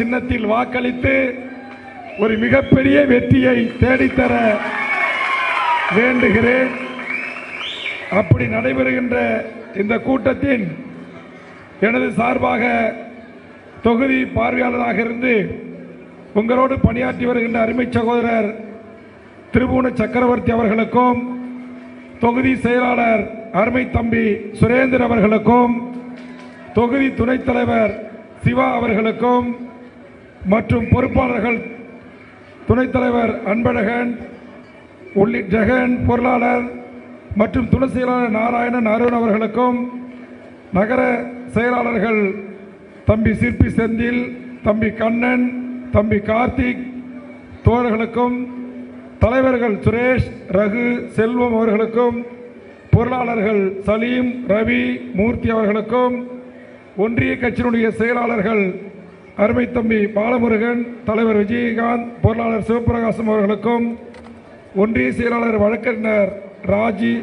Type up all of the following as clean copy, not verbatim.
சின்னத்தில் வாக்களித்து ஒரு மிகப்பெரிய வெற்றியை தேடித்தர வேண்டுகிறேன். அப்படி நடைபெறுகின்ற இந்த கூட்டத்தின் எனது சார்பாக தொகுதி பார்வையாளராக இருந்து உங்களோடு பணியாற்றி வருகின்ற அருமை சகோதரர் திருபுவன சக்கரவர்த்தி அவர்களுக்கும், தொகுதி செயலாளர் அருமை தம்பி சுரேந்தர் அவர்களுக்கும், தொகுதி துணைத் தலைவர் சிவா அவர்களுக்கும் மற்றும் பொறுப்பாளர்கள் துணைத் தலைவர் அன்பழகன், ஜெகன், பொருளாளர் மற்றும் துணை செயலாளர் நாராயணன், அருண் அவர்களுக்கும், நகர செயலாளர்கள் தம்பி சிற்பி செந்தில், தம்பி கண்ணன், தம்பி கார்த்திக் தோழர்களுக்கும், தலைவர்கள் சுரேஷ், ரகு, செல்வம் அவர்களுக்கும், பொருளாளர்கள் சலீம், ரவி, மூர்த்தி அவர்களுக்கும், ஒன்றிய கட்சியினுடைய செயலாளர்கள் அருமை தம்பி பாலமுருகன், தலைவர் விஜயகாந்த், பொருளாளர் சிவபிரகாசம் அவர்களுக்கும், ஒன்றிய செயலாளர் வழக்கறிஞர் ராஜி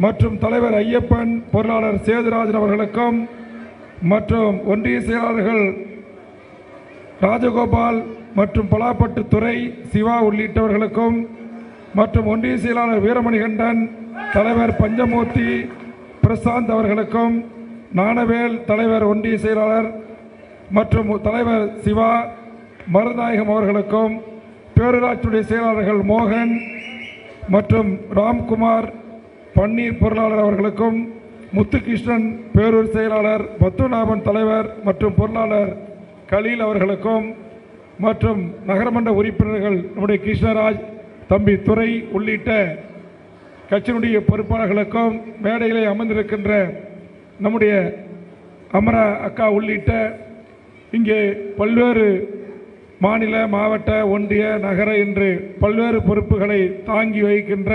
மற்றும் தலைவர் ஐயப்பன், பொருளாளர் சேதுராஜன் அவர்களுக்கும், மற்றும் ஒன்றிய செயலாளர்கள் ராஜகோபால் மற்றும் பலாப்பட்டு துறை சிவா உள்ளிட்டவர்களுக்கும், மற்றும் ஒன்றிய செயலாளர் வீரமணிகண்டன், தலைவர் பஞ்சமூர்த்தி பிரசாந்த் அவர்களுக்கும், ஞானவேல் தலைவர் ஒன்றிய செயலாளர் மற்றும் தலைவர் சிவா மருநாயகம் அவர்களுக்கும், பேரூராட்சியுடைய செயலாளர்கள் மோகன் மற்றும் ராம்குமார் பன்னீர் பொருளாளர் அவர்களுக்கும், முத்துகிருஷ்ணன் பேரூர் செயலாளர், பத்துநாபன் தலைவர் மற்றும் பொருளாளர் கலீல் அவர்களுக்கும், மற்றும் நகரமன்ற உறுப்பினர்கள் நம்முடைய கிருஷ்ணராஜ், தம்பி துரை உள்ளிட்ட கட்சியினுடைய பொறுப்பாளர்களுக்கும், மேடையிலே அமர்ந்திருக்கின்ற நம்முடைய அமரா அக்கா உள்ளிட்ட இங்கே பல்வேறு மாநில, மாவட்ட, ஒன்றிய, நகர என்று பல்வேறு பொறுப்புகளை தாங்கி வகிக்கின்ற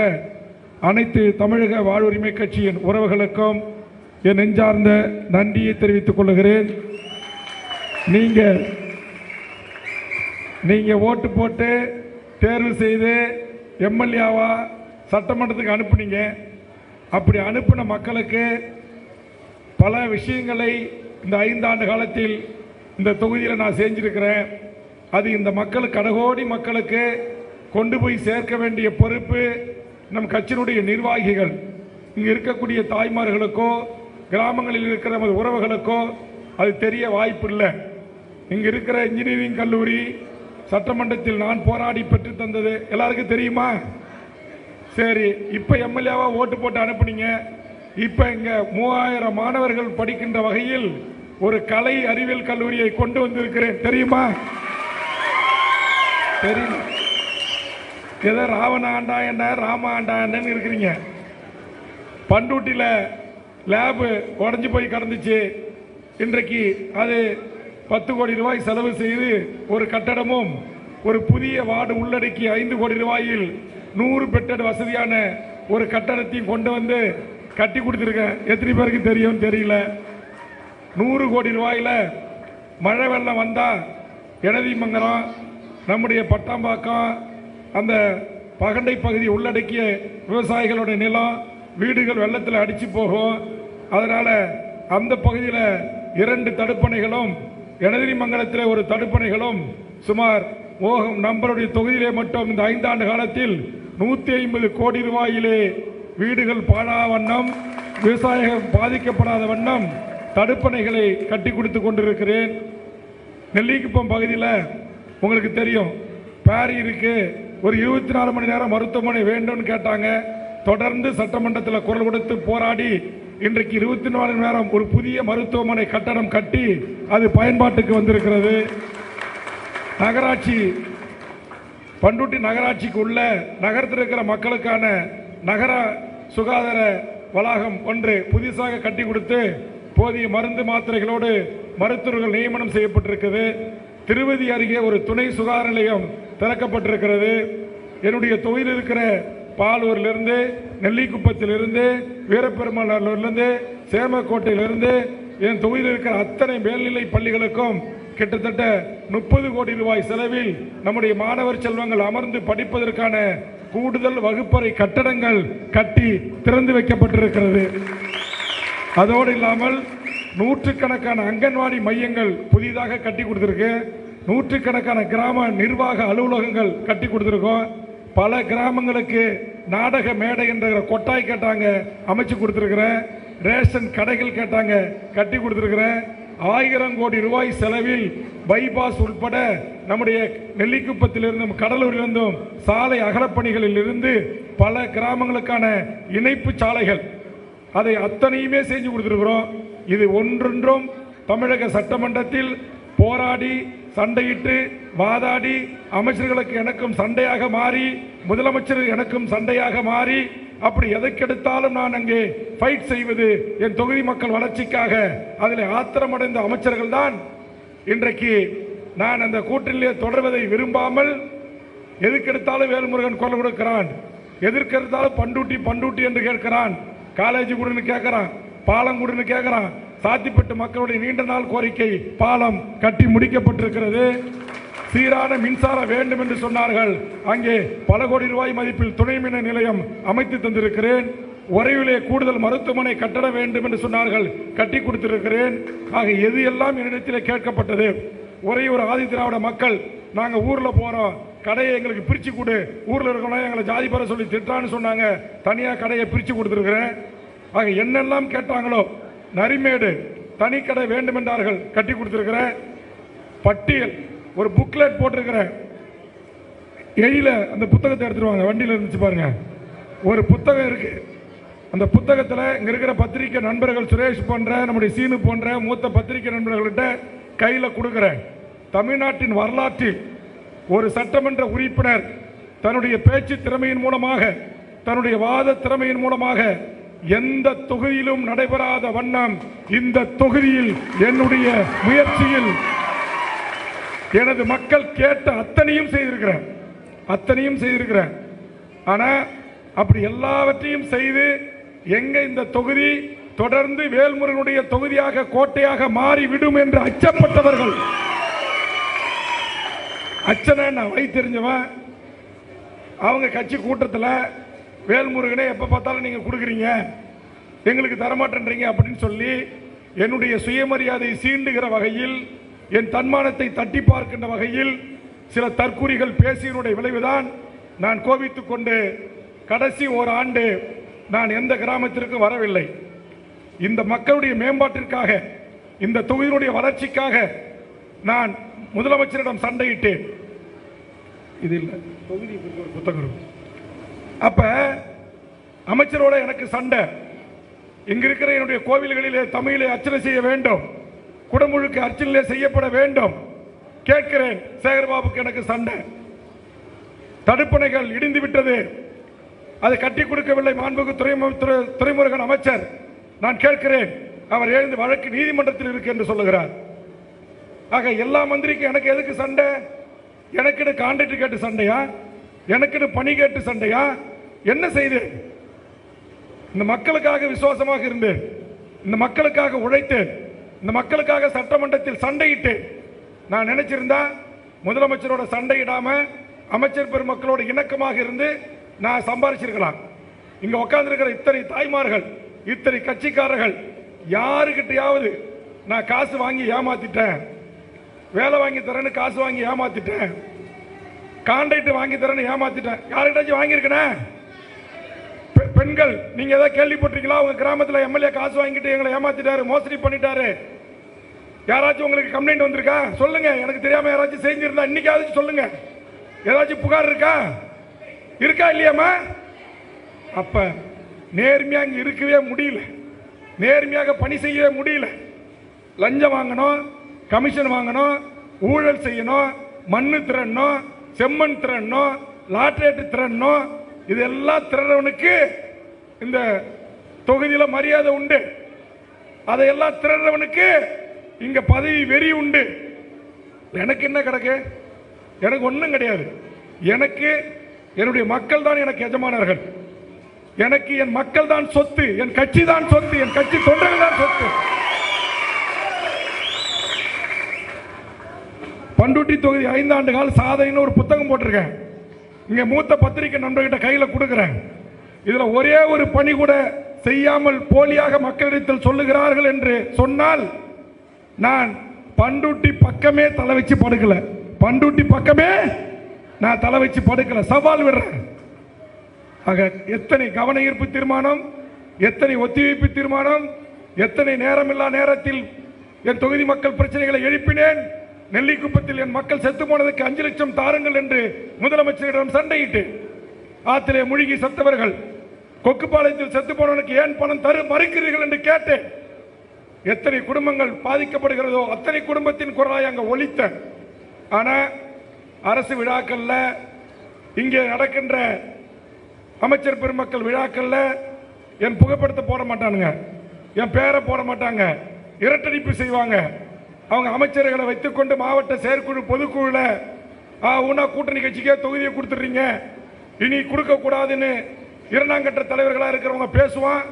அனைத்து தமிழக வாழ்வுரிமை கட்சியின் உறவுகளுக்கும் என் நெஞ்சார்ந்த நன்றியை தெரிவித்துக் கொள்கிறேன். நீங்க ஓட்டு போட்டு தேர்வு செய்து எம்எல்ஏவா சட்டமன்றத்துக்கு அனுப்புனீங்க. அப்படி அனுப்பின மக்களுக்கு பல விஷயங்களை இந்த 5 ஆண்டு காலத்தில் இந்த தொகுதியில் நான் செஞ்சிருக்கிறேன். அது இந்த மக்களுக்கு, கடகோடி மக்களுக்கு கொண்டு போய் சேர்க்க வேண்டிய பொறுப்பு நம் கட்சியினுடைய நிர்வாகிகள், இங்கு இருக்கக்கூடிய தாய்மார்களுக்கோ கிராமங்களில் இருக்கிற நமது உறவுகளுக்கோ அது தெரிய வாய்ப்பு இல்லை. இங்கு இருக்கிற இன்ஜினியரிங் கல்லூரி சட்டமன்றத்தில் நான் போராடி பெற்று தந்தது எல்லாருக்கும் தெரியுமா? சரி, இப்ப எம்எல்ஏவா ஓட்டு போட்டு அனுப்புனீங்க. இப்ப இங்க 3000 மாணவர்கள் படிக்கின்ற வகையில் ஒரு கலை அறிவியல் கல்லூரியை கொண்டு வந்திருக்கிறேன். தெரியுமா? தெரியும். ஏதோ ராவண ஆண்டா என்ன, ராம ஆண்டா என்னன்னு இருக்கிறீங்க. பண்டூட்டில லேபு உடஞ்சி போய் கடந்துச்சு. இன்றைக்கு அது 10 கோடி ரூபாய் செலவு செய்து ஒரு கட்டடமும், ஒரு புதிய வார்டு உள்ளடக்கி 5 கோடி ரூபாயில் 100 பெட்டட் வசதியான ஒரு கட்டடத்தையும் கொண்டு வந்து கட்டி கொடுத்துருக்கேன். எத்தனை பேருக்கு தெரியும் தெரியல. 100 கோடி ரூபாயில மழை வெள்ளம் வந்தா எனதிமங்கலம், நம்முடைய பட்டாம்பாக்கம், அந்த பகண்டை பகுதி உள்ளடக்கிய விவசாயிகளோட நிலம், வீடுகள் வெள்ளத்தில் அடிச்சு போகும். அதனால அந்த பகுதியில் 2 தடுப்பணைகளும், எனதிமங்கலத்தில் ஒரு தடுப்பணைகளும், சுமார் நம்மளுடைய தொகுதியிலே மட்டும் இந்த 5 ஆண்டு காலத்தில் 150 கோடி ரூபாயிலே வீடுகள் பாழா வண்ணம், விவசாயம் பாதிக்கப்படாத வண்ணம் தடுப்பணைகளை கட்டி கொடுத்து கொண்டிருக்கிறேன். நெல்லிக்குப்பம் பகுதியில் உங்களுக்கு தெரியும், பேரி இருக்கு. ஒரு 24 மணி நேரம் மருத்துவமனை வேண்டும் கேட்டாங்க. தொடர்ந்து சட்டமன்றத்தில் குரல் கொடுத்து போராடி இன்றைக்கு 24 மணி நேரம் ஒரு புதிய மருத்துவமனை கட்டடம் கட்டி அது பயன்பாட்டுக்கு வந்திருக்கிறது. நகராட்சி, பண்டூட்டி நகராட்சிக்கு உள்ள நகரத்தில் இருக்கிற மக்களுக்கான நகர சுகாதார வளாகம் ஒன்று புதிதாக கட்டி கொடுத்து போதிய மருந்து மாத்திரைகளோடு மருத்துவர்கள் நியமனம் செய்யப்பட்டிருக்கிறது. திருவதி அருகே ஒரு துணை சுகாதார நிலையம் திறக்கப்பட்டிருக்கிறது. என்னுடைய தொகுதியில் இருக்கிற பாலூரிலிருந்து, நெல்லிக்குப்பத்திலிருந்து, வீரப்பெருமாளூரிலிருந்து, சேமக்கோட்டையிலிருந்து என் தொகுதியில் இருக்கிற அத்தனை மேல்நிலை பள்ளிகளுக்கும் கிட்டத்தட்ட 30 கோடி ரூபாய் செலவில் நம்முடைய மாணவர் செல்வங்கள் அமர்ந்து படிப்பதற்கான கூடுதல் வகுப்பறை கட்டடங்கள் கட்டி திறந்து வைக்கப்பட்டிருக்கிறது. அதோடு இல்லாமல் 100கணக்கான அங்கன்வாடி மையங்கள் புதிதாக கட்டி கொடுத்திருக்கு. நூற்றுக்கணக்கான கிராம நிர்வாக அலுவலகங்கள் கட்டி கொடுத்துருக்கோம். பல கிராமங்களுக்கு நாடக மேடை என்ற கொட்டாய் கேட்டாங்க, அமைச்சு கொடுத்துருக்கிறேன். ரேஷன் கடைகள் கேட்டாங்க, கட்டி கொடுத்துருக்கிறேன். 1000 கோடி ரூபாய் செலவில் பைபாஸ் உட்பட நம்முடைய நெல்லிக்குப்பத்திலிருந்தும் கடலூரிலிருந்தும் சாலை அகலப்பணிகளில் இருந்து பல கிராமங்களுக்கான இணைப்பு சாலைகள், அதை அத்தனையுமே செஞ்சு கொடுத்துருக்கிறோம். இது ஒன்றொன்றும் தமிழக சட்டமன்றத்தில் போராடி சண்டையிட்டு வாதாடி அமைச்சர்களுக்கு எனக்கும் சண்டையாக மாறி, முதலமைச்சர் எனக்கும் சண்டையாக மாறி, அப்படி எதற்கெடுத்தாலும் நான் அங்கே ஃபைட் செய்வது என் தொகுதி மக்கள் வளர்ச்சிக்காக. அதில் ஆத்திரமடைந்த அமைச்சர்கள் தான் இன்றைக்கு நான் அந்த கூட்டணியிலே தொடர்வதை விரும்பாமல் எதுக்கெடுத்தாலும் வேல்முருகன் குரல் கொடுக்கிறான், எதற்கெடுத்தாலும் பண்டூட்டி பண்டூட்டி என்று கேட்கிறான், காலேஜ் கூடன்னு கேட்கிறான், பாலம் கூடன்னு கேட்கிறான். சாத்திப்பட்டு மக்களுடைய நீண்ட நாள் கோரிக்கை பாலம் கட்டி முடிக்கப்பட்டிருக்கிறது. சீரான மின்சாரம் வேண்டும் என்று சொன்னார்கள். அங்கே பல கோடி ரூபாய் மதிப்பில் துணை மின் நிலையம் அமைத்து தந்திருக்கிறேன். உறைவிலே கூடுதல் மருத்துவமனை கட்டட வேண்டும் என்று சொன்னார்கள், கட்டி கொடுத்திருக்கிறேன். ஆக எது எல்லாம் என்னிடத்தில் கேட்கப்பட்டது. ஒரே ஒரு ஆதி திராவிட மக்கள் நாங்கள் ஊரில் போகிறோம், கடையை எங்களுக்கு பிரித்து கொடு, ஊரில் இருக்கணும் எங்களை ஜாதி பெற சொல்லி திட்டான்னு சொன்னாங்க, தனியாக கடையை பிரித்து கொடுத்துருக்கிறேன். ஆக என்னெல்லாம் கேட்டாங்களோ, நரிமேடு தனி கடை வேண்டும் என்றார்கள், கட்டி கொடுத்திருக்கிறேன். பட்டியல் ஒரு புக்லெட் போட்டிருக்கிறேன், எழில அந்த புத்தகத்தை எடுத்துருவாங்க, வண்டியில் இருந்துச்சு பாருங்க, ஒரு புத்தகம் இருக்கு. அந்த புத்தகத்தில் இங்க இருக்கிற பத்திரிகை நண்பர்கள் சுரேஷ் போன்ற நம்முடைய சீனு போன்ற மூத்த பத்திரிகை நண்பர்கள்ட்ட கையில் கொடுக்கிறேன். தமிழ்நாட்டின் வரலாற்றில் ஒரு சட்டமன்ற உறுப்பினர் தன்னுடைய பேச்சு திறமையின் மூலமாக, தன்னுடைய வாத திறமையின் மூலமாக எந்த தொகுதியிலும் நடைபெறாத வண்ணம் இந்த தொகுதியில் என்னுடைய முயற்சியில் எனது மக்கள் கேட்ட அத்தனையும் செய்திருக்கிறேன். ஆனா அப்படி எல்லாவற்றையும் செய்து எங்க இந்த தொகுதி தொடர்ந்து வேல்முருகனுடைய தொகுதியாக கோட்டையாக மாறிவிடும் என்று அச்சப்பட்டவர்கள், அச்சனை நான் வை தெரிஞ்சவன், அவங்க கட்சி கூட்டத்தில் வேல்முருகனே எப்ப பார்த்தாலும் நீங்க கொடுக்குறீங்க, எங்களுக்கு தரமாட்டேன்றீங்க அப்படின்னு சொல்லி என்னுடைய சுயமரியாதை சீண்டுகிற வகையில், என் தன்மானத்தை தட்டி பார்க்கின்ற வகையில் சில தற்குறிகள் பேசியனுடைய விளைவுதான் நான் கோபித்துக் கொண்டு கடைசி ஓராண்டு நான் எந்த கிராமத்திற்கும் வரவில்லை. இந்த மக்களுடைய மேம்பாட்டிற்காக, இந்த தொகுதியினுடைய வளர்ச்சிக்காக நான் முதலமைச்சரிடம் சண்டையிட்டேன். இது இல்லை தொகுதி புத்தகம். அப்ப அமைச்சரோட எனக்கு சண்டை. இங்க இருக்கிற என்னுடைய கோவில்களிலே தமிழிலே அர்ச்சனை செய்ய வேண்டும், குடமுழுக்கு அர்ச்சனையிலே செய்யப்பட வேண்டும் கேட்கிறேன். சேகர்பாபுக்கு எனக்கு சண்டை. தடுப்பணைகள் இடிந்து விட்டது, அதை கட்டி கொடுக்கவில்லை மாண்புமிகு துரைமுருகன் அமைச்சர். நான் கேட்கிறேன், அவர் எழுந்து வழக்கு நீதிமன்றத்தில் இருக்கு என்று சொல்லுகிறார். ஆக எல்லா மந்திரிக்கும் எனக்கு எதுக்கு சண்டை? எனக்கு கான்ட்ராக்ட் கேட்டு சண்டையா? எனக்கு பணி கேட்டு சண்டையா? என்ன செய்தேன்? இந்த மக்களுக்காக விசுவாசமாக இருந்தேன், இந்த மக்களுக்காக உழைத்தேன், இந்த மக்களுக்காக சட்டமன்றத்தில் சண்டையிட்டேன். நான் நினைச்சிருந்தா முதலமைச்சரோட சண்டையிடாம அமைச்சர் பெருமக்களோட இணக்கமாக இருந்து நான் சம்பாதிச்சிருக்கலாம். இங்க உட்கார்ந்து இருக்கிற இத்தனை தாய்மார்கள், இத்தனை கட்சிக்காரர்கள் யாருக்கிட்டையாவது நான் காசு வாங்கி ஏமாத்திட்டேன், வேலை வாங்கி தரேன்னு காசு வாங்கி ஏமாத்திட்டேன், கான்ட்ராக்ட் வாங்கி தரேன்னு ஏமாத்திட்டேன், யாருக்கிட்டாச்சும் வாங்கியிருக்கேன்? பெண்கள் நீங்க ஏதாவது கேள்விப்பட்டிருக்கீங்களா? உங்க கிராமத்தில் எம்எல்ஏ காசு வாங்கிட்டு எங்களை ஏமாத்திட்டாரு, மோசடி பண்ணிட்டாரு, யாராச்சும் உங்களுக்கு கம்ப்ளைண்ட் வந்திருக்கா? சொல்லுங்க. எனக்கு தெரியாம யாராச்சும் செஞ்சிருந்தா இன்னைக்கு சொல்லுங்க. ஏதாச்சும் புகார் இருக்கா இல்லையாமா? அப்ப நேர்மையா இங்க இருக்கவே முடியல, நேர்மையாக பணி செய்யவே முடியல. லஞ்சம் வாங்கணும், கமிஷன் வாங்கணும், ஊழல் செய்யணும், மண்ணு திரணும், செம்மண் திரணும், லாட்ரேட் திரணும். இதெல்லாம் திரறவனுக்கு இந்த தொகுதியில மரியாதை உண்டு. அதையெல்லாம் திரறவனுக்கு இங்க பதவி வெறி உண்டு. எனக்கு என்ன கிடக்கு? எனக்கு ஒன்றும் கிடையாது. எனக்கு என்னுடைய மக்கள் தான் எனக்கு எஜமானர்கள். எனக்கு என் மக்கள் தான் சொத்து, என் கட்சி தான் சொத்து, என் கட்சி தொண்டர்கள் தான் சொத்து. பண்டூட்டி தொகுதி 5 ஆண்டு கால சாதனைன்னு ஒரு புத்தகம் போட்டிருக்கேன். இங்க மூத்த பத்திரிகை நண்பர்கிட்ட கையில கொடுக்கிறேன். இதுல ஒரே ஒரு பணி கூட செய்யாமல் போலியாக மக்களிடத்தில் சொல்லுகிறார்கள் என்று சொன்னால் நான் பண்டூட்டி பக்கமே தலை வச்சு படுக்கல. பண்ருட்டி பக்கமே நான் தலை வச்சு படுக்கல, சவால் விடுறேன். ஆக எத்தனை கவன ஈர்ப்பு தீர்மானம், எத்தனை ஒத்திவைப்பு தீர்மானம், எத்தனை நேரமில்லா நேரத்தில் என் தொகுதி மக்கள் பிரச்சனைகளை எழுப்பினேன். நெல்லிக்குப்பத்தில் என் மக்கள் செத்து போனதுக்கு 5 லட்சம் தாருங்கள் என்று முதலமைச்சரிடம் சண்டையிட்டு ஆத்திலே மூழ்கி செத்தவர்கள், கொக்குப்பாளையத்தில் செத்து போனவனுக்கு ஏன் பணம் மறுக்கிறீர்கள் என்று கேட்டேன். எத்தனை குடும்பங்கள் பாதிக்கப்படுகிறதோ அத்தனை குடும்பத்தின் குரலாய் அங்க ஒலித்த. ஆனா அரசு விழாக்கள்ல, இங்கே நடக்கின்ற அமைச்சர் பெருமக்கள் விழாக்கள்ல என் புகைப்படத்தை போட மாட்டானுங்க, என் பேரை போட மாட்டாங்க, இரட்டடிப்பு செய்வாங்க. அவங்க அமைச்சர்களை வைத்துக்கொண்டு மாவட்ட செயற்குழு பொதுக்குழுல உணா கூட்டணி கட்சிக்கே தொகுதியை கொடுத்துறீங்க, இனி கொடுக்க கூடாதுன்னு 2ஆம் கட்ட தலைவர்களா இருக்கிறவங்க பேசுவான்.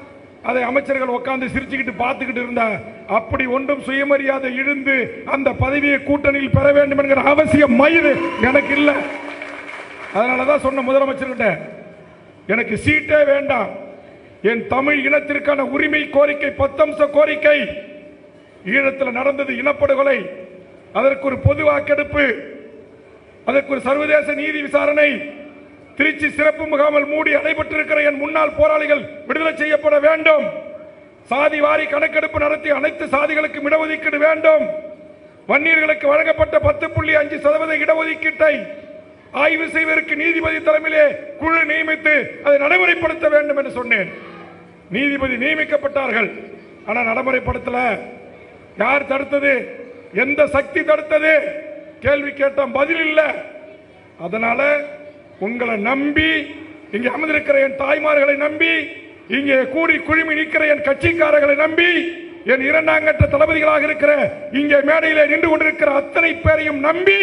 அதை அமைச்சர்கள் உட்கார்ந்து சிரிச்சுக்கிட்டு பார்த்துக்கிட்டு இருந்தா, அப்படி ஒன்றும் சுயமரியாதை இழந்து அந்த பதவியை கூட்டணியில் பெற வேண்டும் என்கிற அவசியம் மயிறு எனக்கு இல்லை. அதனாலதான் சொன்ன முதலமைச்சர்கிட்ட, எனக்கு சீட்டே வேண்டாம், என் தமிழ் இனத்திற்கான உரிமை கோரிக்கை 10 அம்ச கோரிக்கை, ஈழத்தில் நடந்தது இனப்படுகொலை, அதற்கு ஒரு பொது வாக்கெடுப்பு, அதற்கு ஒரு சர்வதேச நீதி விசாரணை, திருச்சி சிறப்பு முகாமல் மூடி நடைபெற்றிருக்கிற என் முன்னாள் போராளிகள் விடுதலை செய்யப்பட வேண்டும், சாதி வாரி கணக்கெடுப்பு நடத்தி அனைத்து சாதிகளுக்கும் இடஒதுக்கீடு வேண்டும், வன்னியர்களுக்கு வழங்கப்பட்ட 10.5% இடஒதுக்கீட்டை ஆய்வு செய்வதற்கு நீதிபதி தலைமையிலே குழு நியமித்து அதை நடைமுறைப்படுத்த வேண்டும் என்று சொன்னேன். நீதிபதி நியமிக்கப்பட்டார்கள், ஆனா நடைமுறைப்படுத்தல. யார் தடுத்தது? எந்த சக்தி தடுத்தது? கேள்வி கேட்டோம், பதில் இல்லை. அதனால உங்களை நம்பி, இங்கே அமர்ந்திருக்கிற என் தாய்மார்களை நம்பி, இங்கே கூடி குழுமி நிற்கிற என் கட்சிக்காரர்களை நம்பி, என் 2ஆம் கட்ட தளபதிகளாக இருக்கிற இங்கே மேடையிலே நின்று கொண்டிருக்கிற அத்தனை பேரையும் நம்பி,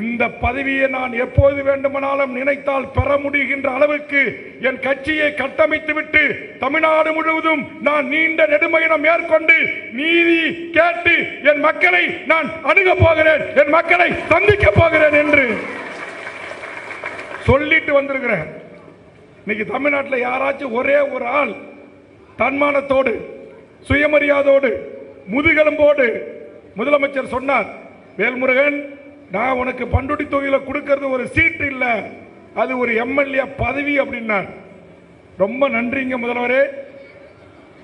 இந்த பதவியை நான் எப்போது வேண்டுமானாலும் நினைத்தால் பெற முடிகின்ற அளவுக்கு என் கட்சியை கட்டமைத்து விட்டு தமிழ்நாடு முழுவதும் நான் நீண்ட நெடுமையினம் மேற்கொண்டு நீதி கேட்டு என் மக்களை நான் அணுக போகிறேன், என் மக்களை சந்திக்க போகிறேன் என்று சொல்லிட்டு வந்திருக்கிறேன். இன்னைக்கு தமிழ்நாட்டில் யாராச்சும் ஒரே ஒரு ஆள் தன்மானத்தோடு, சுயமரியாதோடு, முதுகெலும்போடு, முதலமைச்சர் சொன்னார், வேல்முருகன், நான் உனக்கு பண்ருட்டி தொகுதியில் கொடுக்கிறது ஒரு சீட் இல்ல, அது ஒரு எம்எல்ஏ பதவி அப்படின்னார். ரொம்ப நன்றிங்க முதல்வரே.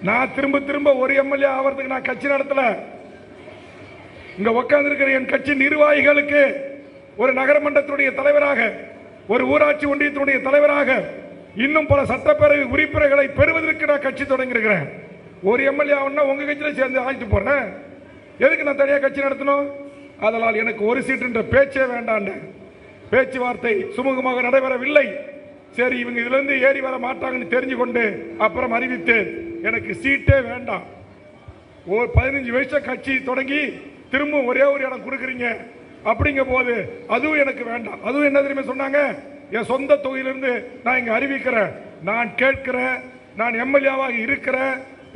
நான் திரும்ப திரும்ப ஒரு எம்எல்ஏ ஆகிறதுக்கு நான் கட்சி நடத்தல. இங்க உட்கார்ந்து இருக்கிற என் கட்சி நிர்வாகிகளுக்கு ஒரு நகரமன்றத்தினுடைய தலைவராக, ஒரு ஊராட்சி ஒன்றியத்தினுடைய தலைவராக, இன்னும் பல சட்டப்பேரவை உறுப்பினர்களை பெறுவதற்கு நான் கட்சி தொடங்கியிருக்கிறேன். ஒரு எம்எல்ஏ ஆகுனா உங்க கட்சியில சேர்ந்து ஆகிட்டு போறேன், எதுக்கு நான் தனியாக கட்சி நடத்தணும்? அதனால் எனக்கு ஒரு சீட் என்ற பேச்சே வேண்டாண்ட. பேச்சுவார்த்தை சுமூகமாக நடைபெறவில்லை. சரி, இவங்க இதுல இருந்து ஏறி வர மாட்டாங்கன்னு தெரிஞ்சு கொண்டு அப்புறம் அறிவித்தேன், எனக்கு சீட்டே வேண்டாம். 15 வருஷம் கட்சி தொடங்கி திரும்ப ஒரே ஒரு இடம் கொடுக்குறீங்க அப்படிங்க போது அதுவும் எனக்கு வேண்டாம். அதுவும் என்ன தெரியுமா சொன்னாங்க, என் சொந்த தொகுதியிலிருந்து நான் இங்க அறிவிக்கிறேன், நான் கேட்கிறேன், நான் எம்எல்ஏவாக இருக்கிற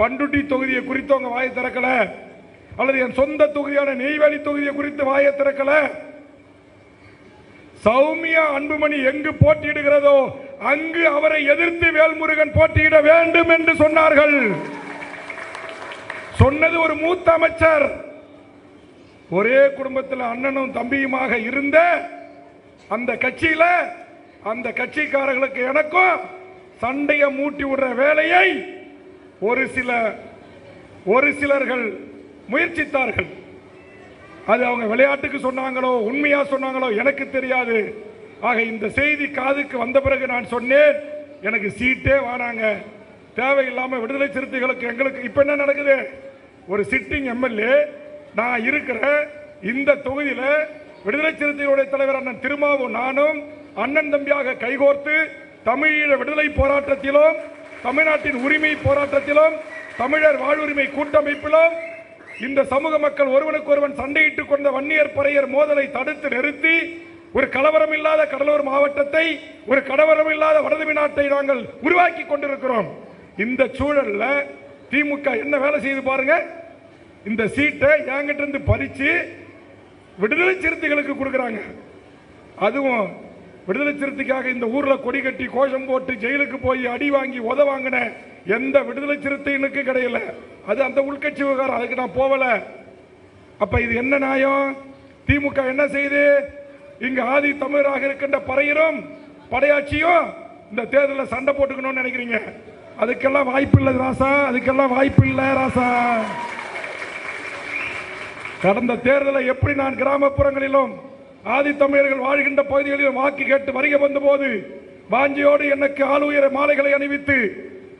பண்ருட்டி தொகுதியை குறித்து அவங்க வாயை திறக்கல, அல்லது என் சொந்த தொகுதியான நெய்வேலி தொகுதியை குறித்து வாயை திறக்கல. சௌமியா அன்புமணி எங்கு போட்டியிடுகிறதோ அங்கு அவரை எதிர்த்து வேல்முருகன் போட்டியிட வேண்டும் என்று சொன்னார்கள். சொன்னது ஒரு மூத்த அமைச்சர். ஒரே குடும்பத்தில் அண்ணனும் தம்பியுமாக இருந்த அந்த கட்சியில அந்த கட்சிக்காரர்களுக்கு எனக்கும் சண்டையை மூட்டி விடுற வேலையை ஒரு சிலர்கள் முயற்சித்தார்கள். அது அவங்க விளையாட்டுக்கு சொன்னாங்களோ உண்மையா சொன்னாங்களோ எனக்கு தெரியாது. ஆக இந்த செய்தி காதுக்கு வந்த பிறகு நான் சொன்னேன், எனக்கு சீட்டே வானாங்க, தேவையில்லாம விடுதலை சிறுத்தைகளுக்கு எங்களுக்கு இப்ப என்ன நடக்குது, ஒரு சிட்டிங் எம்எல்ஏ நான் இருக்கிற இந்த தொகுதியில விடுதலை சிறுத்தைகளுடைய தலைவர் அண்ணன் திருமாவும் நானும் அண்ணன் தம்பியாக கைகோர்த்து தமிழீழ விடுதலை போராட்டத்திலும் தமிழ்நாட்டின் உரிமை போராட்டத்திலும் தமிழர் வாழ்வுரிமை கூட்டமைப்பிலும் இந்த சமூக மக்கள் ஒருவனுக்கு ஒருவன் சண்டையிட்டுக் கொண்ட வன்னியர் பறையர் மோதலை தடுத்து நிறுத்தி ஒரு கலவரம் இல்லாத கடலூர் மாவட்டத்தை, ஒரு கலவரம் இல்லாத வடதமிழ்நாட்டை நாங்கள் உருவாக்கி கொண்டிருக்கிறோம். இந்த சூழல்ல திமுக என்ன வேலை செய்து பாருங்க, இந்த சீட்டை என்கிட்ட இருந்து பறிச்சு விடுதலை சிறுத்தைகளுக்கு கொடுக்கறாங்க. அதுவும் விடுதலை சிறுத்தைக்காக இந்த ஊர்ல கொடி கட்டி கோஷம் போட்டு ஜெயிலுக்கு போய் அடி வாங்கி உத வாங்கின எந்த விடுதலை சிறுத்தைகளுக்கு கிடையல. அது அந்த உள்கட்சி விவகாரம், அதுக்கு நான் போகல. அப்ப இது என்ன நியாயம்? திமுக என்ன செய்து இங்க ஆதி தமிழராக இருக்கின்ற பறையரும் படையாட்சியும் இந்த தேர்தலில் சண்டை போட்டுக்கணும்னு நினைக்கிறீங்க. அதுக்கெல்லாம் வாய்ப்பு இல்லை ராசா, அதுக்கெல்லாம் வாய்ப்பு இல்லை ராசா. கடந்த தேர்தலை எப்படி நான் கிராமப்புறங்களிலும் ஆதி தமிழர்கள் வாழ்கின்ற பகுதிகளிலும் வாக்கு கேட்டு வருகை வந்த போது வாஞ்சியோடு எனக்கு ஆளுயர மாலைகளை அணிவித்து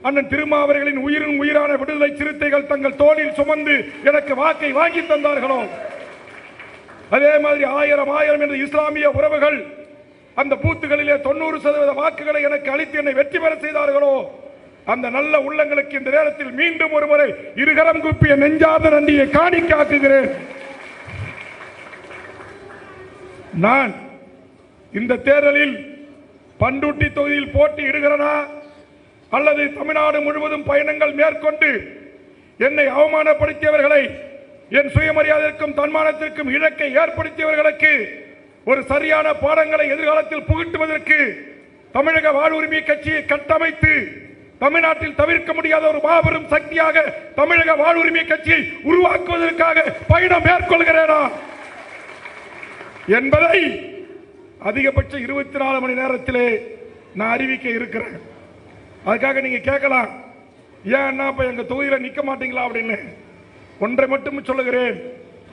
அண்ணன் திருமாவர்களின் உயிரின் உயிரான விடுதலை சிறுத்தைகள் தங்கள் தோளில் சுமந்து எனக்கு வாக்கை வாங்கி தந்தார்களோ, அதே மாதிரி ஆயிரம் என்ற இஸ்லாமிய உறவுகள் அந்த பூத்துகளிலே 90% வாக்குகளை எனக்கு அளித்து என்னை வெற்றி பெற செய்தார்களோ, அந்த நல்ல உள்ளங்களுக்கு இந்த நேரத்தில் மீண்டும் ஒருமுறை இருகரம் குப்பிய நெஞ்சார்ந்த நன்றியை காணிக்காக்குகிறேன். நான் இந்த தேர்தலில் பண்ருட்டி தொகுதியில் போட்டியிடுகிறேனா அல்லது தமிழ்நாடு முழுவதும் பயணங்கள் மேற்கொண்டு என்னை அவமானப்படுத்தியவர்களை, என் சுயமரியாதைக்கும் தன்மானத்திற்கும் இழக்கை ஏற்படுத்தியவர்களுக்கு ஒரு சரியான பாடங்களை எதிர்காலத்தில் புகட்டுவதற்கு தமிழக வாழ்வுரிமை கட்சியை கட்டமைத்து தமிழ்நாட்டில் தவிர்க்க முடியாத ஒரு மாபெரும் சக்தியாக தமிழக வாழ்வுரிமை கட்சியை உருவாக்குவதற்காக பயணம் மேற்கொள்கிறேனா என்பதை அதிகபட்சம் 24 மணி நேரத்திலே நான் அறிவிக்க இருக்கிறேன். அதுக்காக நீங்க கேட்கலாம், ஏன் இப்ப எங்க தொகுதியில நிக்க மாட்டீங்களா அப்படின்னு. ஒன்றை மட்டும் சொல்லுகிறேன்,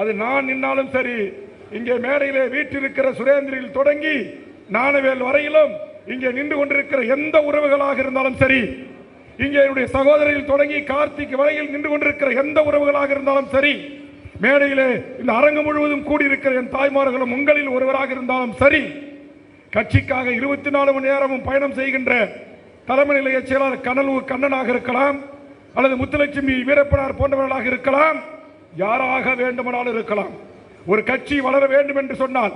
அது நான் நின்னாலும் சரி, இங்கே மேடையிலே வீட்டிருக்கிற சுரேந்திரில் தொடங்கி ஞானவேல் வரையிலும் இங்கே நின்று கொண்டிருக்கிற எந்த உறவுகளாக இருந்தாலும் சரி, இங்கே என்னுடைய சகோதரில் தொடங்கி கார்த்திக் வரையில் நின்று கொண்டிருக்கிற எந்த உறவுகளாக இருந்தாலும் சரி, மேடையிலே இந்த அரங்கு முழுவதும் கூடியிருக்கிற என் தாய்மார்களும் உங்களில் ஒருவராக இருந்தாலும் சரி, கட்சிக்காக 24 மணி நேரமும் பயணம் செய்கின்ற தலைமை நிலைய செயலாளர் கனலூர் கண்ணனாக இருக்கலாம், அல்லது முத்துலட்சுமி வீரப்பனார் போன்றவர்களாக இருக்கலாம், யாராக வேண்டுமானாலும் இருக்கலாம். ஒரு கட்சி வளர வேண்டும் என்று சொன்னால்,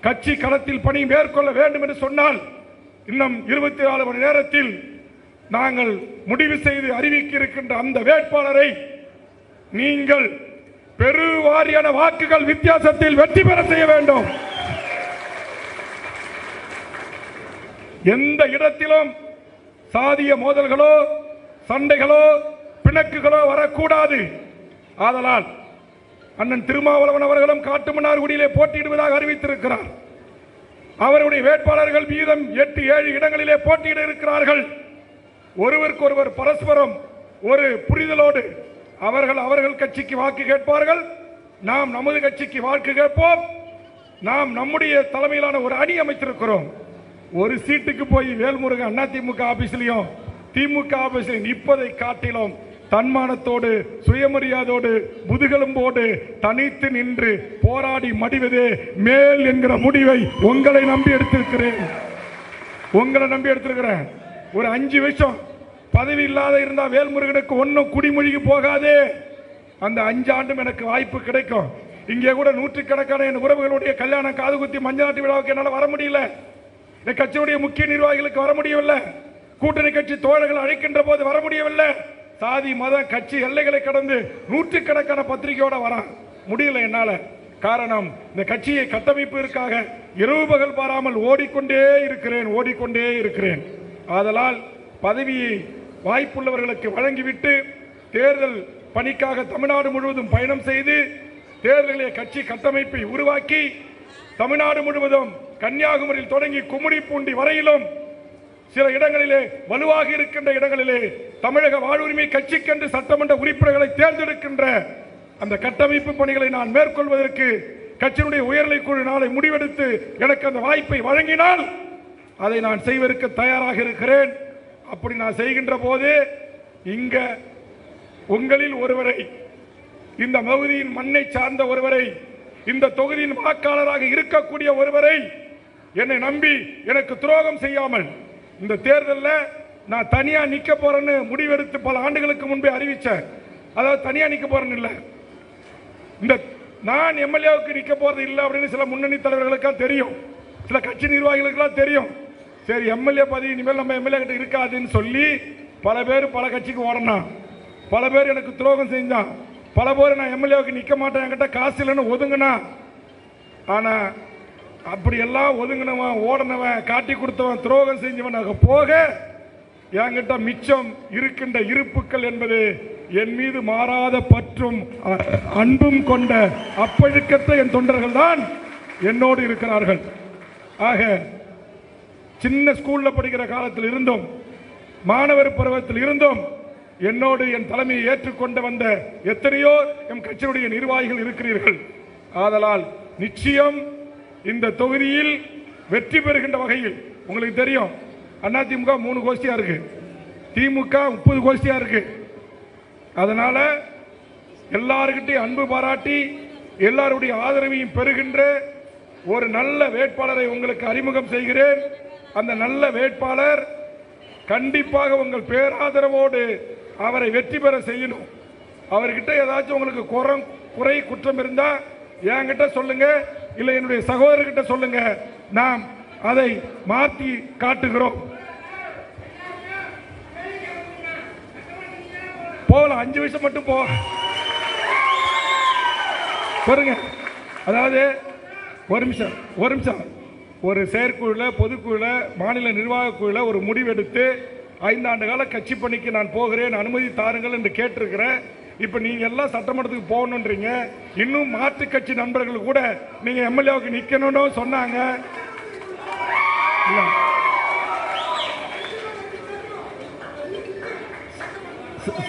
கட்சி களத்தில் பணி மேற்கொள்ள வேண்டும் என்று சொன்னால், இன்னும் 24 மணி நேரத்தில் நாங்கள் முடிவு செய்து அறிவிக்க இருக்கின்ற அந்த வேட்பாளரை நீங்கள் பெருவாரியான வாக்குகள் வித்தியாசத்தில் வெற்றி பெற செய்ய வேண்டும். எந்த இடத்திலும் சாதிய மோதல்களோ சண்டைகளோ பிணக்குகளோ வரக்கூடாது. ஆதலால் அண்ணன் திருமாவளவன் அவர்களும் காட்டுமன்னார்குடியிலே போட்டியிடுவதாக அறிவித்திருக்கிறார். அவருடைய வேட்பாளர்கள் மீதம் 8-7 இடங்களிலே போட்டியிட இருக்கிறார்கள். ஒருவருக்கொருவர் பரஸ்பரம் ஒரு புரிதலோடு அவர்கள் கட்சிக்கு வாக்கு கேட்பார்கள், நாம் நமது கட்சிக்கு வாக்கு கேட்போம். நாம் நம்முடைய தலைமையிலான ஒரு அணி அமைத்திருக்கிறோம். ஒரு சீட்டுக்கு போய் வேல்முருகன் அதிமுக ஆபீஸ்லயும் திமுக ஆபீஸ்லையும் நிற்பதை காட்டிலும் தன்மானத்தோடு சுயமரியாதையோடு முதுகெலும்போடு தனித்து நின்று போராடி மடிவதே மேல் என்கிற முடிவை உங்களை நம்பி எடுத்திருக்கிறேன். ஒரு 5 வருஷம் பதவி இல்லாத இருந்தா வேல்முருகனுக்கு ஒன்னும் குடிமொழிக்கு போகாதே. அந்த 5 ஆண்டும் எனக்கு வாய்ப்பு கிடைக்கும். இங்கே கூட நூற்றுக்கணக்கான என் உறவுகளுடைய கல்யாணம், காதுகுத்தி, மஞ்சளாட்டு விழாவுக்கு என்னால் வர முடியல. இந்த கட்சியுடைய முக்கிய நிர்வாகிகளுக்கு வர முடியவில்லை. கூட்டணி கட்சி தோழர்கள் அழைக்கின்ற போது வர முடியவில்லை. சாதி மத கட்சி எல்லைகளை கடந்து நூற்றுக்கணக்கான பத்திரிகையோட வர முடியல என்னால. காரணம், இந்த கட்சியை கட்டமைப்பதற்காக இரவு பகல் பாராமல் ஓடிக்கொண்டே இருக்கிறேன். ஆதலால் பதவியை வாய்ப்புள்ளவர்களுக்கு வழங்கிவிட்டு தேர்தல் பணிக்காக தமிழ்நாடு முழுவதும் பயணம் செய்து தேர்தலிலே கட்சி கட்டமைப்பை உருவாக்கி தமிழ்நாடு முழுவதும் கன்னியாகுமரியில் தொடங்கி கும்மிடிப்பூண்டி வரையிலும் சில இடங்களிலே வலுவாக இருக்கின்ற இடங்களிலே தமிழக வாழ்வுரிமை கட்சிக்கென்று சட்டமன்ற உறுப்பினர்களை தேர்ந்தெடுக்கின்ற அந்த கட்டமைப்பு பணிகளை நான் மேற்கொள்வதற்கு கட்சியினுடைய உயர்நிலை குழு நாளை முடிவெடுத்து எனக்கு அந்த வாய்ப்பை வழங்கினால் அதை நான் செய்வதற்கு தயாராக இருக்கிறேன். அப்படி நான் செய்கின்ற போது இங்க உங்களில் ஒருவரை, இந்த பகுதியின் மண்ணை சார்ந்த ஒருவரை, இந்த தொகுதியின் வாக்காளராக இருக்கக்கூடிய ஒருவரை என்னை நம்பி எனக்கு துரோகம் செய்யாமல் இந்த தேர்தலில் நான் தனியா நிக்க போறேன்னு முடிவெடுத்து பல ஆண்டுகளுக்கு முன்பே அறிவிச்சேன். அதாவது தனியா நிக்க போறேன்னு இல்லை, இந்த நான் எம்எல்ஏவுக்கு நிக்க போறது இல்லை அப்படின்னு சில முன்னணி தலைவர்களுக்கெல்லாம் தெரியும், சில கட்சி நிர்வாகிகளுக்கெல்லாம் தெரியும். சரி, எம்எல்ஏ பதவி இனிமேல் நம்ம எம்எல்ஏ கிட்ட இருக்காதுன்னு சொல்லி பல பேர் பல கட்சிக்கு ஓடனான், பல பேர் எனக்கு துரோகம் செஞ்சான், பல பேர் நான் எம்எல்ஏவுக்கு நிக்க மாட்டேன் என்கிட்ட காசு இல்லைன்னு ஒதுங்கினா. ஆனா அப்படியெல்லாம் ஒதுங்கினவன், ஓடனவன், காட்டி கொடுத்தவன், துரோகம் செஞ்சவன் போக என்கிட்ட மிச்சம் இருக்கின்ற இருப்புக்கள் என்பது என் மீது மாறாத பற்றும் அன்பும் கொண்ட அப்பழுக்கற்ற என் தொண்டர்கள் தான் என்னோடு இருக்கிறார்கள். ஆக சின்ன ஸ்கூல்ல படிக்கிற காலத்தில் இருந்தோம், மாணவர் பருவத்தில் இருந்தோம், என்னோடு என் தலைமையை ஏற்றுக்கொண்டு வந்த எத்தனையோ எம் கட்சியுடைய நிர்வாகிகள் இருக்கிறீர்கள். ஆதலால் நிச்சயம் இந்த தொகுதியில் வெற்றி பெறுகின்ற வகையில், உங்களுக்கு தெரியும் அதிமுக 3 கோஷ்டியா இருக்கு, திமுக 30 கோஷ்டியா இருக்கு. அதனால எல்லாருக்கிட்டையும் அன்பு பாராட்டி எல்லாருடைய ஆதரவையும் பெறுகின்ற ஒரு நல்ல வேட்பாளரை உங்களுக்கு அறிமுகம் செய்கிறேன். அந்த நல்ல வேட்பாளர் கண்டிப்பாக உங்கள் பேராதரவோடு அவரை வெற்றி பெற செய்யணும். அவர்கிட்ட ஏதாச்சும் உங்களுக்கு குறை குற்றம் இருந்தா என்கிட்ட சொல்லுங்க, இல்லை என்னுடைய சகோதரர்கிட்ட சொல்லுங்க, நாம் அதை மாற்றி காட்டுகிறோம். போகலாம், 5 நிமிஷம் மட்டும் பாருங்க. அதாவது ஒரு நிமிஷம் ஒரு செயற்குழுல, பொதுக்குழுல, மாநில நிர்வாக குழுல ஒரு முடிவெடுத்து 5 ஆண்டு கால கட்சி பணிக்கு நான் போகிறேன், அனுமதி தாருங்கள் என்று கேட்டிருக்கிறேன். இப்ப நீங்க எல்லாம் சட்டமன்றத்துக்கு போகணுன்றீங்க. இன்னும் மாற்று கட்சி நண்பர்கள் கூட நீங்க எம்எல்ஏவுக்கு நிக்கணும்னு சொன்னாங்க.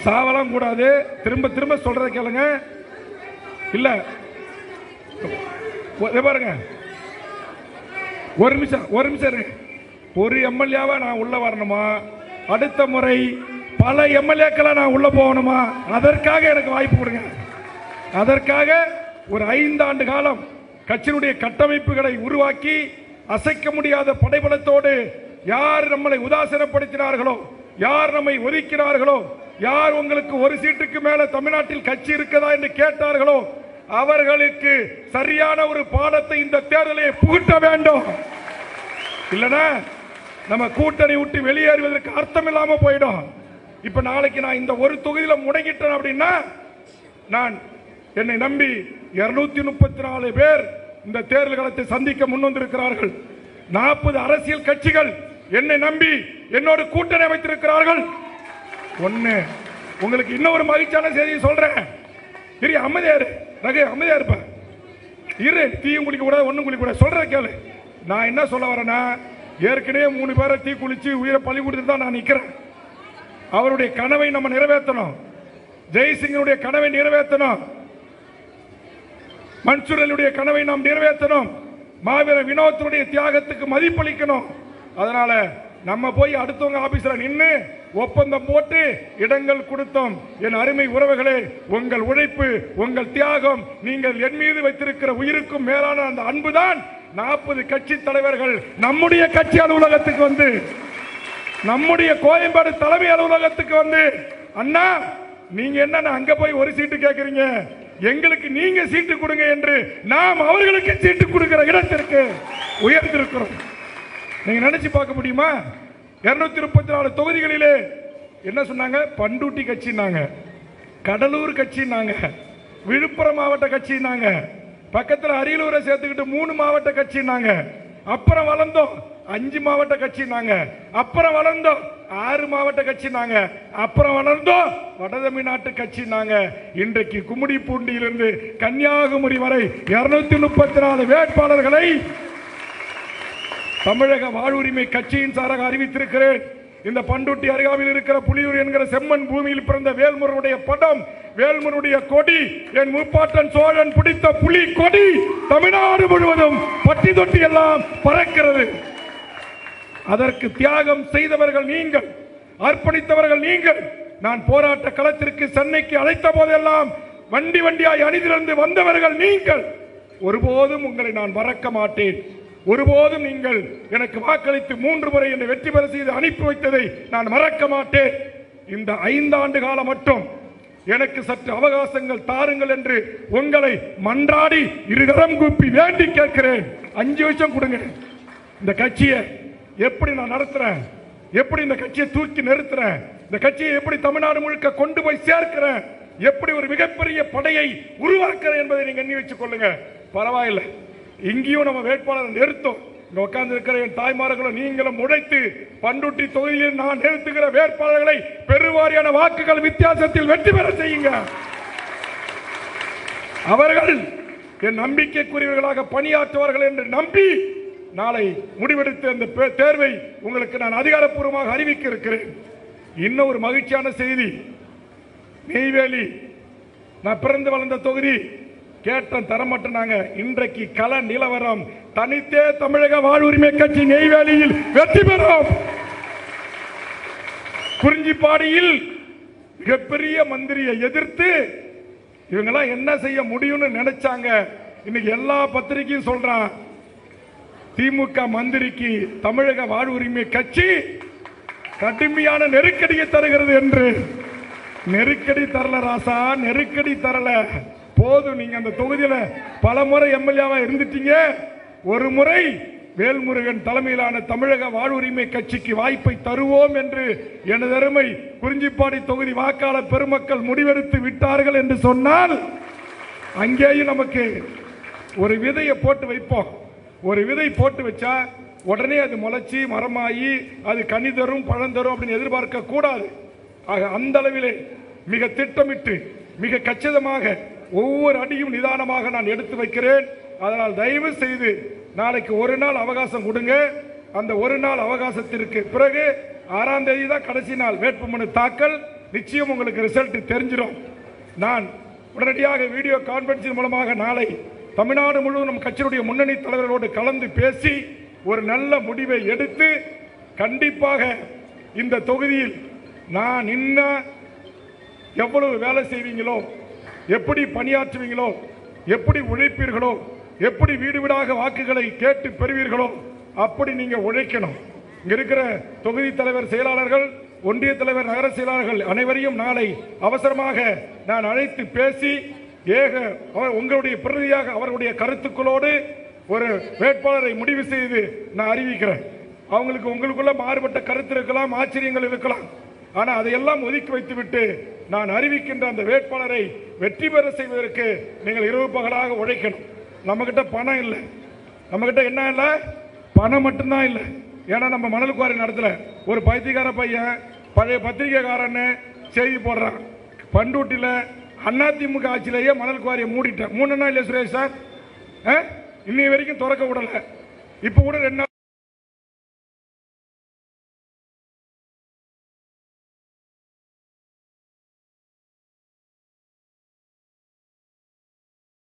சாவலாம் கூடாது. திரும்ப திரும்ப சொல்றத கேளுங்க. இல்ல பாருங்க, ஒரு நிமிஷம் இருக்கு. ஒரு எம்எல்ஏவா நான் உள்ள வரணுமா? அடுத்த முறை பல எம்எல்ஏக்களை நான் உள்ள போகணுமா? அதற்காக எனக்கு வாய்ப்பு கொடுங்க. அதற்காக ஒரு 5 ஆண்டு காலம் கட்சியினுடைய கட்டமைப்புகளை உருவாக்கி அசைக்க முடியாத படைபலத்தோடு யார் நம்மளை உதாசீனப்படுத்தினார்களோ, யார் நம்மை ஒதுக்கினார்களோ, யார் உங்களுக்கு ஒரு சீட்டுக்கு மேல தமிழ்நாட்டில் கட்சி இருக்கதா என்று கேட்டார்களோ அவர்களுக்கு சரியான ஒரு பாடத்தை இந்த தேர்தலை புகுட்ட வேண்டும். இல்லனா நம்ம கூட்டணி விட்டு வெளியேறுவதற்கு அர்த்தம் இல்லாம போயிடும். இப்ப நாளைக்கு நான் இந்த ஒரு தொகுதியில முடங்கிட்டேன் அப்படின்னா, நான் என்னை நம்பி 234 பேர் இந்த தேர்தல் களத்தை சந்திக்க முன்வந்திருக்கிறார்கள். 40 அரசியல் கட்சிகள் என்னை நம்பி என்னோடு கூட்டணி அமைத்திருக்கிறார்கள். ஒண்ணு உங்களுக்கு இன்னொரு மகிழ்ச்சியான செய்தியை சொல்றேன். அமைதியா இருப்ப இரு, தீயும் குளிக்க கூடாது, ஒண்ணும் குளிக்க கூடாது. சொல்ற கேளு. நான் என்ன சொல்ல வரேன்னா, ஏற்கனவே 3 பேரை தீ குளிச்சு உயிரை பலி கொடுத்து தான் நான் நிக்கிறேன். அவருடைய கனவை நம்ம நிறைவேற்றணும். ஜெய்சிங்கனுடைய கனவை நிறைவேற்றணும். மன்சூரனுடைய கனவை நாம் நிறைவேற்றணும். மாவீர வினோத்தினுடைய தியாகத்துக்கு மதிப்பளிக்கணும். அதனால நம்ம போய் அடுத்தவங்க ஆபீஸ்ல நின்று ஒப்பந்தம் போட்டு இடங்கள் கொடுத்தோம். என் அருமை உறவுகளே, உங்கள் உழைப்பு, உங்கள் தியாகம், நீங்கள் என் மீது வைத்திருக்கிற உயிருக்கும் மேலான அந்த அன்புதான் 40 கட்சி தலைவர்கள் நம்முடைய கட்சி அலுவலகத்துக்கு வந்து, நம்முடைய கோயம்பேடு தலைமை அலுவலகத்துக்கு வந்து, அண்ணா நீங்க என்ன அங்க போய் ஒரு சீட்டு கேட்கறீங்க, எங்களுக்கு நீங்க சீட்டு கொடுங்க என்று நாம் அவர்களுக்கு சீட்டு கொடுக்கிற இடத்திற்கு உயர்ந்திருக்கிறோம். நீங்க நினைச்சு பார்க்க முடியுமா? 234 தொகுதிகளிலே என்ன சொன்னாங்க? பண்டூட்டி கட்சினாங்க, கடலூர் கட்சினாங்க, விழுப்புரம் மாவட்ட கட்சினாங்க, பக்கத்தில் அரியலூரை சேர்த்துக்கிட்டு 3 மாவட்ட கட்சினாங்க. அப்புறம் வளர்ந்தோம் 5 மாவட்ட கட்சினாங்க. அப்புறம் வளர்ந்தோம் 6 மாவட்ட கட்சினாங்க. அப்புறம் வளர்ந்தோம் வட தமிழ்நாட்டு கட்சினாங்க. இன்றைக்கு கும்மிடிப்பூண்டியிலிருந்து கன்னியாகுமரி வரை 234 வேட்பாளர்களை தமிழக வாழ்வுரிமை கட்சியின் சாராக அறிவித்திருக்கிறேன். இந்த பண்டூட்டி அருகாமையில் இருக்கிற புலியூர் என்கிற செம்மன் பூமியில் பிறந்த வேல்முருடைய படம், வேல்முருடைய கொடி, என் முப்பாட்டன் சோழன் பிடித்த புலி கொடி தமிழ்நாடு முழுவதும் பட்டி தொட்டி எல்லாம் பறக்கிறது. அதற்கு தியாகம் செய்தவர்கள் நீங்கள், அர்ப்பணித்தவர்கள் நீங்கள். நான் போராட்ட களத்திற்கு சென்னைக்கு அழைத்த போதெல்லாம் வண்டி வண்டியாய் அணிதிலிருந்து வந்தவர்கள் நீங்கள். ஒருபோதும் உங்களை நான் மறக்க மாட்டேன். ஒருபோதும் நீங்கள் எனக்கு வாக்களித்து 3 முறை என்னை வெற்றி பெற செய்து அனுப்பி வைத்ததை நான் மறக்க மாட்டேன். இந்த 5 ஆண்டு காலம் மட்டும் எனக்கு சற்று அவகாசங்கள் தாருங்கள் என்று உங்களை மன்றாடி இருகரம் கூப்பி வேண்டி கேட்கிறேன். 5 வருஷம் கொடுங்க. இந்த கட்சியை எப்படி நான் நடத்துறேன், எப்படி இந்த கட்சியை தூக்கி நிறுத்துறேன், இந்த கட்சியை எப்படி தமிழ்நாடு முழுக்க கொண்டு போய் சேர்க்கிறேன், எப்படி ஒரு மிகப்பெரிய படையை உருவாக்குறேன் என்பதை நீங்க எண்ணி வச்சுக் கொள்ளுங்க. பரவாயில்லை, இங்கேயும் நம்ம வேட்பாளர் நிறுத்தோம். உட்கார்ந்து இருக்கிற என் தாய்மார்களும் நீங்களும் உழைத்து பண்ருட்டி தொகுதியில் நான் நிறுத்துகிற வேட்பாளர்களை பெருவாரியான வாக்குகள் வித்தியாசத்தில் வெற்றி பெற செய்யுங்க. அவர்கள் என் நம்பிக்கைக்குரியவர்களாக பணியாற்றுவார்கள் என்று நம்பி நாளை முடிவெடுத்து அந்த தேர்வை உங்களுக்கு நான் அதிகாரப்பூர்வமாக அறிவிக்க இருக்கிறேன். இன்னும் ஒரு மகிழ்ச்சியான செய்தி, நெய்வேலி நான் பிறந்து வளர்ந்த தொகுதி, கேட்டம் தரமாட்டாங்க. இன்றைக்கு கள நிலவரம் தனித்தே தமிழக வாழ்வுரிமை கட்சி நெய்வேலியில் வெற்றி பெறும். குறிஞ்சிப்பாடியில் மிகப்பெரிய மந்திரியை எதிர்த்து இவங்கெல்லாம் என்ன செய்ய முடியும்னு நினைச்சாங்க. இன்னைக்கு எல்லா பத்திரிகையும் சொல்றான், திமுக மந்திரிக்கு தமிழக வாழ்வுரிமை கட்சி கடுமையான நெருக்கடியை தருகிறது என்று. நெருக்கடி தரல ராசா, நெருக்கடி தரல. போதும், நீங்க அந்த தொகுதியில பல முறை எம்எல்ஏவா இருந்துட்டீங்க. ஒரு முறை வேல்முருகன் தலைமையிலான தமிழக வாழ்வுரிமை கட்சிக்கு வாய்ப்பை தருவோம் என்று எனது அருமை குறிஞ்சிப்பாடி தொகுதி வாக்காளர் பெருமக்கள் முடிவெடுத்து விட்டார்கள் என்று சொன்னால், அங்கேயும் நமக்கு ஒரு விதையை போட்டு வைப்போம். ஒரு விதை போட்டு வச்சா உடனே அது முளைச்சி மரமாகி அது கனி தரும் பழம் தரும் அப்படின்னு எதிர்பார்க்க கூடாது. ஆக அந்த அளவிலே மிக திட்டமிட்டு மிக கச்சிதமாக ஒவ்வொரு அடியும் நிதானமாக நான் எடுத்து வைக்கிறேன். அதனால் தயவு செய்து நாளைக்கு ஒரு நாள் அவகாசம் கொடுங்க. அந்த ஒரு நாள் அவகாசத்திற்கு பிறகு 6ஆம் தேதி தான் கடைசி நாள் வேட்புமனு தாக்கல். நிச்சயம் உங்களுக்கு ரிசல்ட் தெரிஞ்சிடும். நான் உடனடியாக வீடியோ கான்பரன்சின் மூலமாக நாளை தமிழ்நாடு முழுவதும் கட்சியுடைய முன்னணி தலைவர்களோடு கலந்து பேசி ஒரு நல்ல முடிவை எடுத்து கண்டிப்பாக இந்த தொகுதியில் நான் இன்னும் எவ்வளவு வேலை செய்வீங்களோ, எப்படி பணியாற்றுவீங்களோ, எப்படி உழைப்பீர்களோ, எப்படி வீடு வீடாக வாக்குகளை கேட்டு பெறுவீர்களோ அப்படி நீங்க உழைக்கணும். இங்க இருக்கிற தொகுதி தலைவர் செயலாளர்கள், ஒன்றிய தலைவர், நகர செயலாளர்கள் அனைவரையும் நாளை அவசரமாக நான் அழைத்து பேசி உங்களுடைய பிரதியாக அவர்களுடைய கருத்துக்களோடு ஒரு வேட்பாளரை முடிவு செய்து நான் அறிவிக்கிறேன். அவங்களுக்கு உங்களுக்குள்ள மாறுபட்ட கருத்து இருக்கலாம், ஆச்சரியங்கள் இருக்கலாம். ஆனால் அதையெல்லாம் ஒதுக்கி வைத்துவிட்டு நான் அறிவிக்கின்ற அந்த வேட்பாளரை வெற்றி பெற செய்வதற்கு நீங்கள் இரவு பகலாக உழைக்கணும். நம்மகிட்ட பணம் இல்லை, நம்மகிட்ட என்ன இல்லை, பணம் மட்டும்தான் இல்லை. ஏன்னா நம்ம மணல் குவாரி நடத்தல. ஒரு பைத்தியக்கார பையன் பழைய பத்திரிகைக்காரன்னு செய்தி போடுறான், பண்ருட்டியில் அதிமுக ஆட்சியிலேயே மணல் குவாரியை மூடிட்டேன். 3 நாள் இல்லை சுரேஷ் சார், இன்னைய வரைக்கும் திறக்க விடலை. இப்போ கூட 2 நாள்